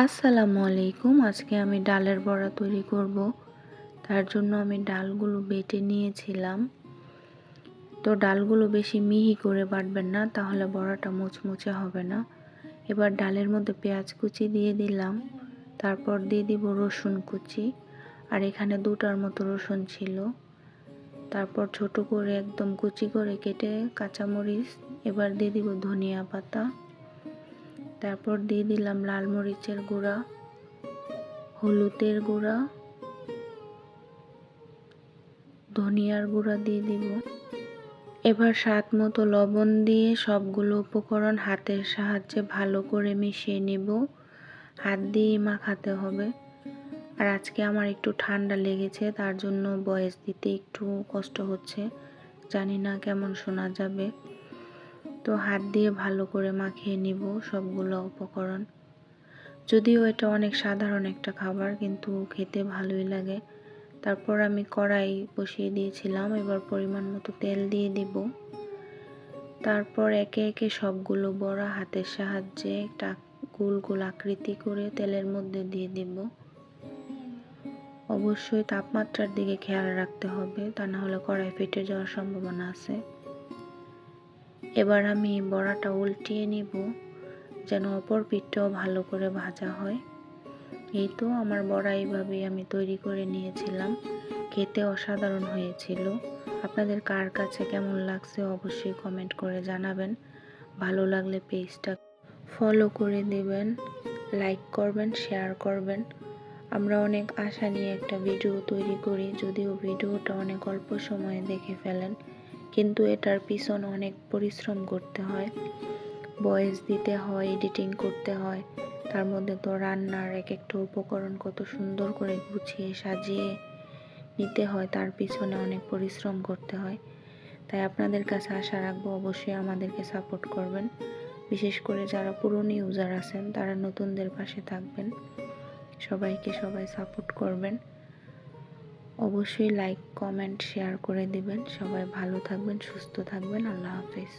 আসসালামু আলাইকুম। আজকে আমি ডালের বড়া তৈরি করব। তার জন্য আমি ডালগুলো বেটে নিয়েছিলাম। তো ডালগুলো বেশি মিহি করে বাটবেন না, তাহলে বড়াটা মুচমুচে হবে না। এবার ডালের মধ্যে পেঁয়াজ কুচি দিয়ে দিলাম, তারপর দিয়ে দিব রসুন কুচি। আর এখানে 2টার মতো রসুন ছিল। তারপর ছোট করে একদম কুচি করে কেটে কাঁচামরিচ। এবার দিয়ে দিব ধনিয়া পাতা, তারপর দিয়ে দিলাম লাল মরিচের গুঁড়া, হলুদের গুঁড়া, ধনিয়ার গুঁড়া দিয়ে দিব। এবার স্বাদ মতো লবণ দিয়ে সবগুলো উপকরণ হাতের সাহায্যে ভালো করে মিশিয়ে নেব। হাত দিয়ে মাখাতে হবে। আর আজকে আমার একটু ঠান্ডা লেগেছে, তার জন্য ভয়েস দিতে একটু কষ্ট হচ্ছে, জানি না কেমন শোনা যাবে। তো হাত দিয়ে ভালো করে মাখিয়ে নিব সবগুলো উপকরণ। যদিও এটা অনেক সাধারণ একটা খাবার, কিন্তু খেতে ভালোই লাগে। তারপর আমি কড়াই বসিয়ে দিয়েছিলাম। এবার পরিমাণ মতো তেল দিয়ে দিব। তারপর একে একে সবগুলো বড়া হাতের সাহায্যে একটা গোল গোল আকৃতি করে তেলের মধ্যে দিয়ে দিব। অবশ্যই তাপমাত্রার দিকে খেয়াল রাখতে হবে, তা না হলে কড়াই ফেটে যাওয়ার সম্ভাবনা আছে। এবার আমি বড়াটা উল্টিয়ে নিব, যেন অপর পিঠটাও ভালো করে ভাজা হয়। এই তো আমার বড়া এইভাবেই আমি তৈরি করে নিয়েছিলাম। খেতে অসাধারণ হয়েছিল। আপনাদের কার কাছে কেমন লাগছে অবশ্যই কমেন্ট করে জানাবেন। ভালো লাগলে পেজটা ফলো করে দেবেন, লাইক করবেন, শেয়ার করবেন। আমরা অনেক আশা নিয়ে একটা ভিডিও তৈরি করি, যদিও ভিডিওটা অনেক অল্প সময়ে দেখে ফেলেন, কিন্তু এটার পিছনে অনেক পরিশ্রম করতে হয়, ভয়েস দিতে হয়, এডিটিং করতে হয়। তার মধ্যে তো রান্নার এক একটা উপকরণ কত সুন্দর করে গুছিয়ে সাজিয়ে নিতে হয়, তার পিছনে অনেক পরিশ্রম করতে হয়। তাই আপনাদের কাছে আশা রাখবো অবশ্যই আমাদেরকে সাপোর্ট করবেন। বিশেষ করে যারা পুরনো ইউজার আছেন তারা নতুনদের পাশে থাকবেন। সবাইকে সবাই সাপোর্ট করবেন। অবশ্যই লাইক, কমেন্ট, শেয়ার করে দিবেন। সবাই ভালো থাকবেন, সুস্থ থাকবেন। আল্লাহ হাফেজ।